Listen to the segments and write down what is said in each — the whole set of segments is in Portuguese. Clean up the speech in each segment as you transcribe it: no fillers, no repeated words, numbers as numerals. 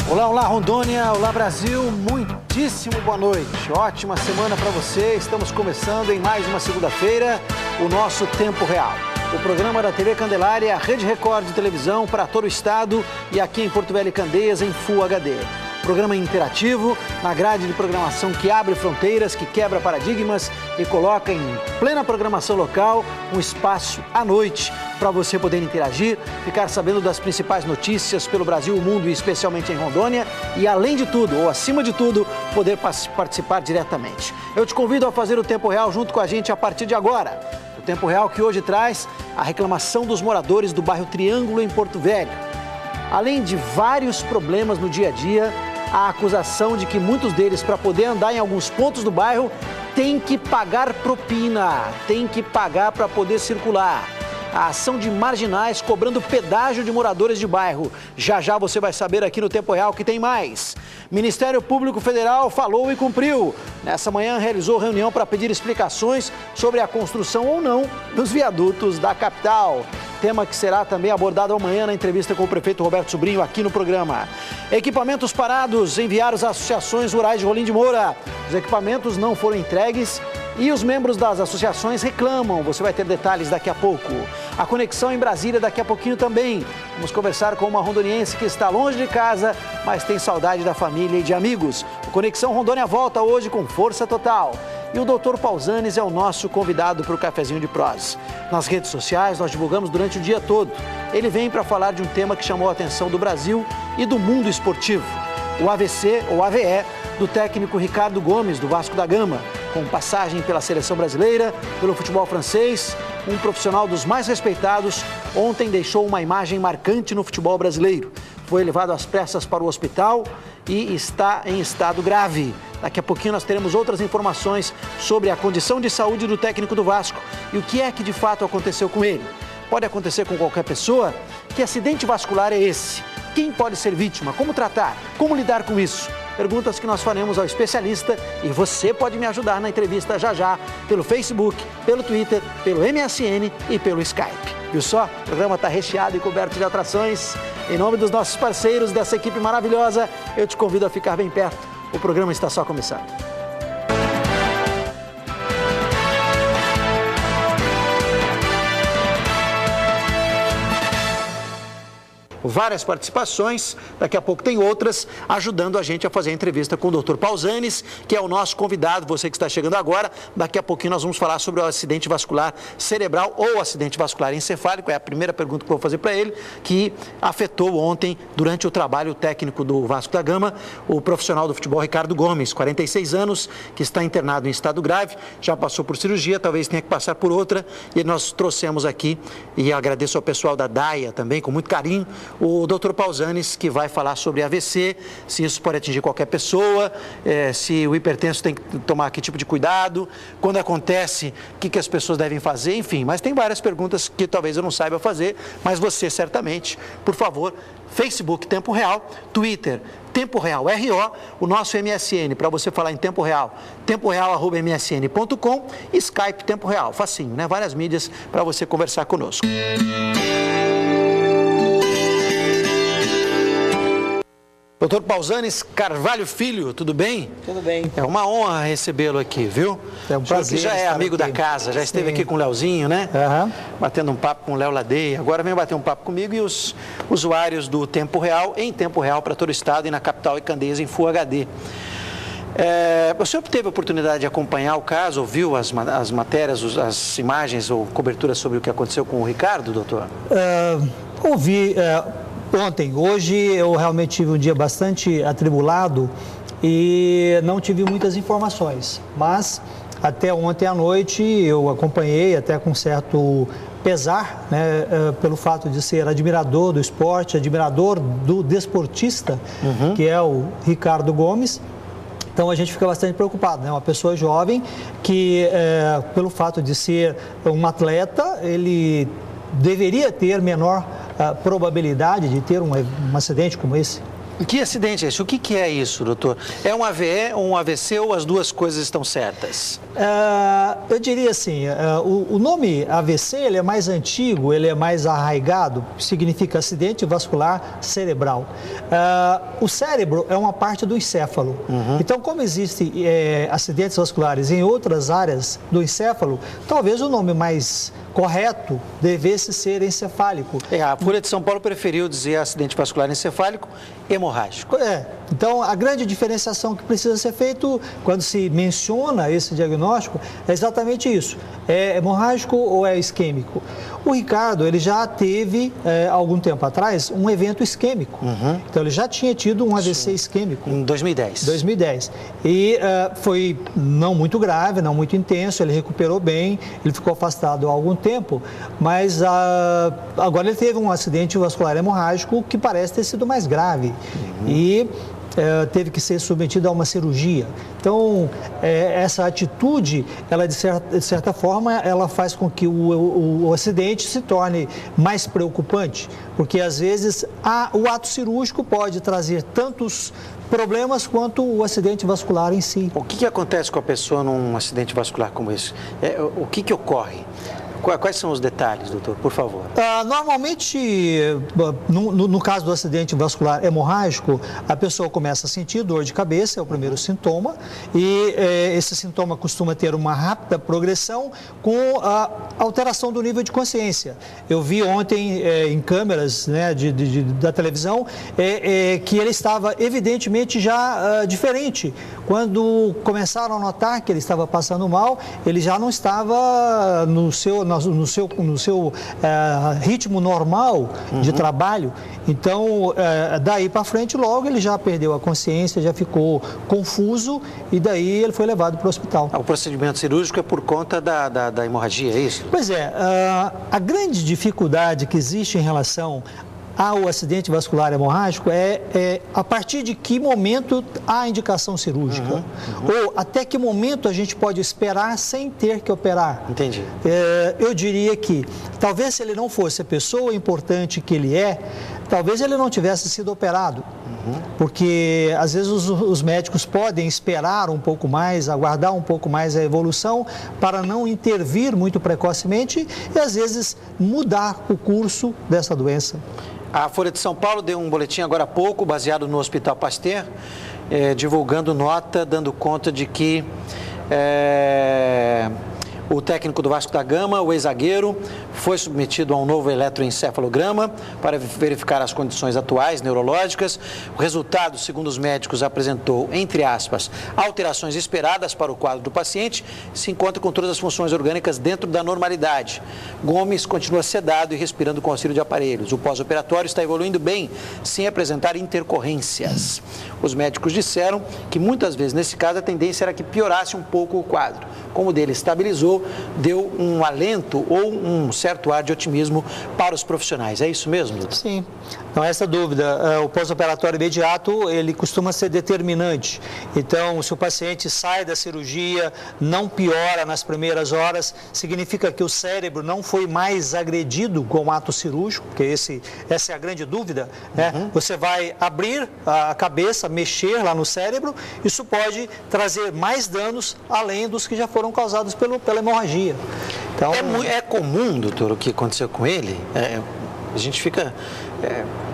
Olá, olá Rondônia, olá Brasil, muitíssimo boa noite, ótima semana para você. Estamos começando em mais uma segunda-feira o nosso Tempo Real. O programa da TV Candelária, a Rede Record de televisão para todo o estado e aqui em Porto Velho e Candeias em Full HD. Programa interativo, na grade de programação que abre fronteiras, que quebra paradigmas e coloca em plena programação local um espaço à noite para você poder interagir, ficar sabendo das principais notícias pelo Brasil, o mundo e especialmente em Rondônia e além de tudo, ou acima de tudo, poder participar diretamente. Eu te convido a fazer o Tempo Real junto com a gente a partir de agora. O Tempo Real que hoje traz a reclamação dos moradores do bairro Triângulo em Porto Velho. Além de vários problemas no dia a dia, a acusação de que muitos deles, para poder andar em alguns pontos do bairro, têm que pagar propina, têm que pagar para poder circular. A ação de marginais cobrando pedágio de moradores de bairro. Já já você vai saber aqui no Tempo Real que tem mais. Ministério Público Federal falou e cumpriu. Nessa manhã realizou reunião para pedir explicações sobre a construção ou não dos viadutos da capital. Tema que será também abordado amanhã na entrevista com o prefeito Roberto Sobrinho aqui no programa. Equipamentos parados enviaram às associações rurais de Rolim de Moura. Os equipamentos não foram entregues e os membros das associações reclamam. Você vai ter detalhes daqui a pouco. A conexão em Brasília daqui a pouquinho também. Vamos conversar com uma rondoniense que está longe de casa, mas tem saudade da família e de amigos. O Conexão Rondônia volta hoje com força total. E o Dr. Pausanes é o nosso convidado para o Cafezinho de Prós. Nas redes sociais nós divulgamos durante o dia todo. Ele vem para falar de um tema que chamou a atenção do Brasil e do mundo esportivo. O AVC, ou AVE, do técnico Ricardo Gomes, do Vasco da Gama, com passagem pela seleção brasileira, pelo futebol francês, um profissional dos mais respeitados, ontem deixou uma imagem marcante no futebol brasileiro. Foi levado às pressas para o hospital e está em estado grave. Daqui a pouquinho nós teremos outras informações sobre a condição de saúde do técnico do Vasco e o que é que de fato aconteceu com ele. Pode acontecer com qualquer pessoa? Que acidente vascular é esse? Quem pode ser vítima? Como tratar? Como lidar com isso? Perguntas que nós faremos ao especialista e você pode me ajudar na entrevista já já, pelo Facebook, pelo Twitter, pelo MSN e pelo Skype. Viu só? O programa está recheado e coberto de atrações. Em nome dos nossos parceiros, dessa equipe maravilhosa, eu te convido a ficar bem perto. O programa está só começando. Várias participações, daqui a pouco tem outras, ajudando a gente a fazer a entrevista com o Dr. Pausanes, que é o nosso convidado, você que está chegando agora. Daqui a pouquinho nós vamos falar sobre o acidente vascular cerebral ou acidente vascular encefálico, é a primeira pergunta que eu vou fazer para ele, que afetou ontem, durante o trabalho técnico do Vasco da Gama, o profissional do futebol Ricardo Gomes, 46 anos, que está internado em estado grave, já passou por cirurgia, talvez tenha que passar por outra, e nós trouxemos aqui, e agradeço ao pessoal da DAIA também, com muito carinho, o Dr. Pausanes, que vai falar sobre AVC, se isso pode atingir qualquer pessoa, se o hipertenso tem que tomar que tipo de cuidado, quando acontece, o que as pessoas devem fazer, enfim. Mas tem várias perguntas que talvez eu não saiba fazer, mas você certamente, por favor, Facebook Tempo Real, Twitter Tempo Real RO, o nosso MSN para você falar em tempo real, temporeal@msn.com, Skype Tempo Real, facinho, né? Várias mídias para você conversar conosco. Dr. Pausanes Carvalho Filho, tudo bem? Tudo bem. É uma honra recebê-lo aqui, viu? É um prazer. Você já é amigo da casa, já esteve aqui com o Leozinho, né? Uhum. Batendo um papo com o Léo Ladeia. Agora vem bater um papo comigo e os usuários do Tempo Real, em tempo real para todo o estado e na capital e Candeias em Full HD. O senhor teve a oportunidade de acompanhar o caso, ouviu as matérias, as imagens ou coberturas sobre o que aconteceu com o Ricardo, doutor? Ouvi ontem. Hoje eu realmente tive um dia bastante atribulado e não tive muitas informações, mas até ontem à noite eu acompanhei até com certo pesar, né, pelo fato de ser admirador do esporte, admirador do desportista, que é o Ricardo Gomes. Então a gente fica bastante preocupado, né? Uma pessoa jovem que, pelo fato de ser um atleta, ele deveria ter menor probabilidade de ter um acidente como esse. Que acidente é esse? O que é isso, doutor? É um AVE ou um AVC ou as duas coisas estão certas? Eu diria assim, o nome AVC ele é mais antigo, ele é mais arraigado, significa acidente vascular cerebral. O cérebro é uma parte do encéfalo. Então, como existem acidentes vasculares em outras áreas do encéfalo, talvez o nome mais correto devesse ser encefálico. A Folha de São Paulo preferiu dizer acidente vascular encefálico hemorrágico. Então, a grande diferenciação que precisa ser feito quando se menciona esse diagnóstico é exatamente isso. É hemorrágico ou é isquêmico? O Ricardo, ele já teve, algum tempo atrás, um evento isquêmico. Então, ele já tinha tido um AVC isquêmico. Em 2010. 2010. E foi não muito grave, não muito intenso, ele recuperou bem, ele ficou afastado há algum tempo, mas agora ele teve um acidente vascular hemorrágico que parece ter sido mais grave. E teve que ser submetido a uma cirurgia. Então, essa atitude, ela de certa forma, ela faz com que o acidente se torne mais preocupante, porque às vezes o ato cirúrgico pode trazer tantos problemas quanto o acidente vascular em si. O que acontece com a pessoa num acidente vascular como esse? O que ocorre? Quais são os detalhes, doutor, por favor? Normalmente, no caso do acidente vascular hemorrágico, a pessoa começa a sentir dor de cabeça, é o primeiro sintoma, e esse sintoma costuma ter uma rápida progressão com a alteração do nível de consciência. Eu vi ontem em câmeras da televisão que ele estava evidentemente já diferente. Quando começaram a notar que ele estava passando mal, ele já não estava no seu ritmo normal de trabalho. Então, daí para frente, logo ele já perdeu a consciência, já ficou confuso e daí ele foi levado para o hospital. O procedimento cirúrgico é por conta da hemorragia, é isso? Pois é, a grande dificuldade que existe em relação ao acidente vascular hemorrágico é a partir de que momento há indicação cirúrgica ou até que momento a gente pode esperar sem ter que operar. Entendi. Eu diria que talvez se ele não fosse a pessoa importante que ele talvez ele não tivesse sido operado. Porque às vezes os médicos podem esperar um pouco mais, aguardar um pouco mais a evolução para não intervir muito precocemente e às vezes mudar o curso dessa doença. A Folha de São Paulo deu um boletim agora há pouco, baseado no Hospital Pasteur, divulgando nota, dando conta de que o técnico do Vasco da Gama, o ex-zagueiro, foi submetido a um novo eletroencefalograma para verificar as condições atuais neurológicas. O resultado, segundo os médicos, apresentou, entre aspas, alterações esperadas para o quadro do paciente, se encontra com todas as funções orgânicas dentro da normalidade. Gomes continua sedado e respirando com auxílio de aparelhos. O pós-operatório está evoluindo bem, sem apresentar intercorrências. Os médicos disseram que muitas vezes, nesse caso, a tendência era que piorasse um pouco o quadro. Como o dele estabilizou, deu um alento ou um certo ar de otimismo para os profissionais. É isso mesmo, doutor? Sim, não há essa dúvida. O pós-operatório imediato, ele costuma ser determinante. Então, se o paciente sai da cirurgia, não piora nas primeiras horas, significa que o cérebro não foi mais agredido com o ato cirúrgico, porque essa é a grande dúvida, né? Você vai abrir a cabeça, mexer lá no cérebro, isso pode trazer mais danos além dos que já foram causados pela hemorragia. Então, é comum, doutor, o que aconteceu com ele? A gente fica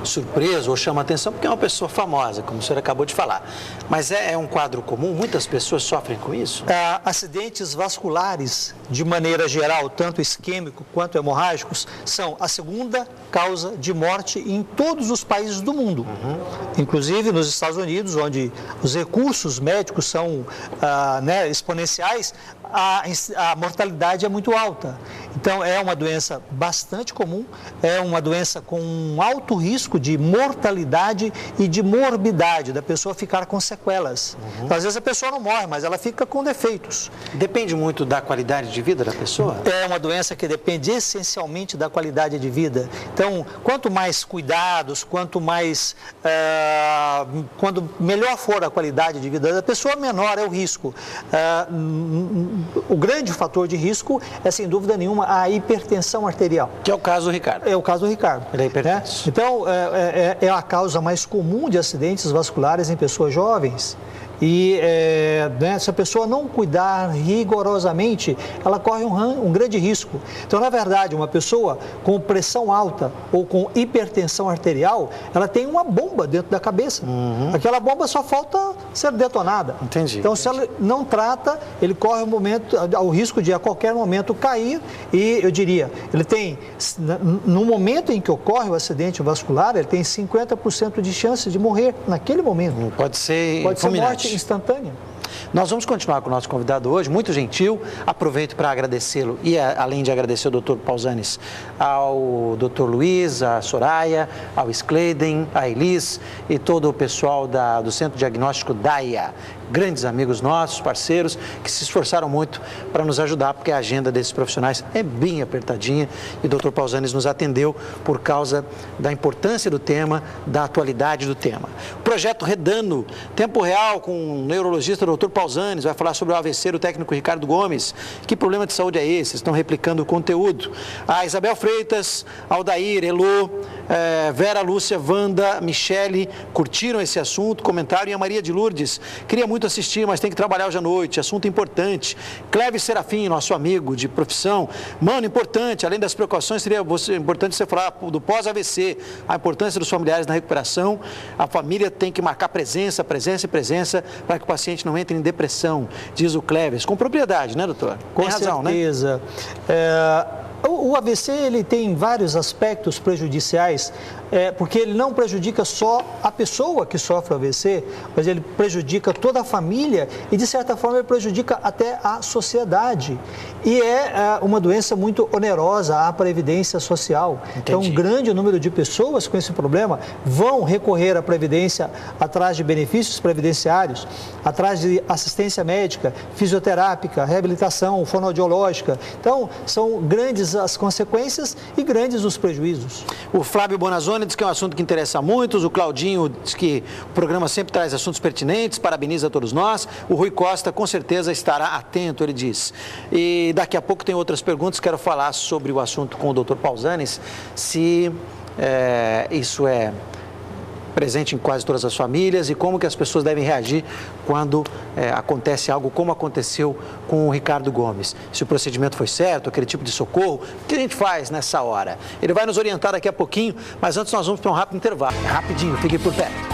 surpreso ou chama atenção porque é uma pessoa famosa, como o senhor acabou de falar. Mas é um quadro comum? Muitas pessoas sofrem com isso? Acidentes vasculares, de maneira geral, tanto isquêmico quanto hemorrágicos, são a segunda causa de morte em todos os países do mundo. Inclusive nos Estados Unidos, onde os recursos médicos são exponenciais, a mortalidade é muito alta. Então, é uma doença bastante comum, é uma doença com um alto risco de mortalidade e de morbidade, da pessoa ficar com sequelas. Então, às vezes a pessoa não morre, mas ela fica com defeitos. Depende muito da qualidade de vida da pessoa? É uma doença que depende essencialmente da qualidade de vida. Então, quanto mais cuidados, quanto melhor for a qualidade de vida da pessoa, menor é o risco. o grande fator de risco é, sem dúvida nenhuma, a hipertensão arterial. Que é o caso do Ricardo. É o caso do Ricardo. Ele é hipertenso. Então, é a causa mais comum de acidentes vasculares em pessoas jovens. E se a pessoa não cuidar rigorosamente, ela corre um grande risco. Então, na verdade, uma pessoa com pressão alta ou com hipertensão arterial, ela tem uma bomba dentro da cabeça. Aquela bomba só falta ser detonada. Entendi. Então, se ela não trata, ele corre o risco de a qualquer momento cair. E eu diria, ele tem, no momento em que ocorre o acidente vascular, ele tem 50% de chance de morrer naquele momento. Pode ser morte instantânea. Nós vamos continuar com o nosso convidado hoje, muito gentil. Aproveito para agradecê-lo e, além de agradecer o Dr. Pausanes, ao Dr. Luiz, a Soraya, ao Skleiden, a Elis e todo o pessoal do Centro Diagnóstico DAIA. Grandes amigos nossos, parceiros, que se esforçaram muito para nos ajudar, porque a agenda desses profissionais é bem apertadinha e o Dr. Pausanes nos atendeu por causa da importância do tema, da atualidade do tema. O projeto Redando, tempo real com o neurologista Dr. Pausanes, vai falar sobre o AVC do técnico Ricardo Gomes. Que problema de saúde é esse? Estão replicando o conteúdo. A Isabel Freitas, Aldair, Elô, Vera, Lúcia, Wanda, Michele, curtiram esse assunto, comentaram. E a Maria de Lourdes, queria muito assistir, mas tem que trabalhar hoje à noite, assunto importante. Cléber Serafim, nosso amigo de profissão, mano, importante, além das precauções, seria importante você falar do pós-AVC, a importância dos familiares na recuperação. A família tem que marcar presença, para que o paciente não entre em depressão, diz o Cléber. Com propriedade, né, doutor? Com certeza. O AVC, ele tem vários aspectos prejudiciais, porque ele não prejudica só a pessoa que sofre o AVC, mas ele prejudica toda a família e, de certa forma, ele prejudica até a sociedade. E é uma doença muito onerosa à previdência social. Entendi. Então, um grande número de pessoas com esse problema vão recorrer à previdência atrás de benefícios previdenciários, atrás de assistência médica, fisioterápica, reabilitação, fonoaudiológica. Então, são grandes as consequências e grandes os prejuízos. O Flávio Bonazzoni diz que é um assunto que interessa a muitos, o Claudinho diz que o programa sempre traz assuntos pertinentes, parabeniza a todos nós. O Rui Costa com certeza estará atento, ele diz. E daqui a pouco tem outras perguntas, quero falar sobre o assunto com o Dr. Pausanes, se isso é presente em quase todas as famílias e como que as pessoas devem reagir quando acontece algo como aconteceu com o Ricardo Gomes. Se o procedimento foi certo, aquele tipo de socorro, o que a gente faz nessa hora? Ele vai nos orientar daqui a pouquinho, mas antes nós vamos para um rápido intervalo. Rapidinho, fique por perto.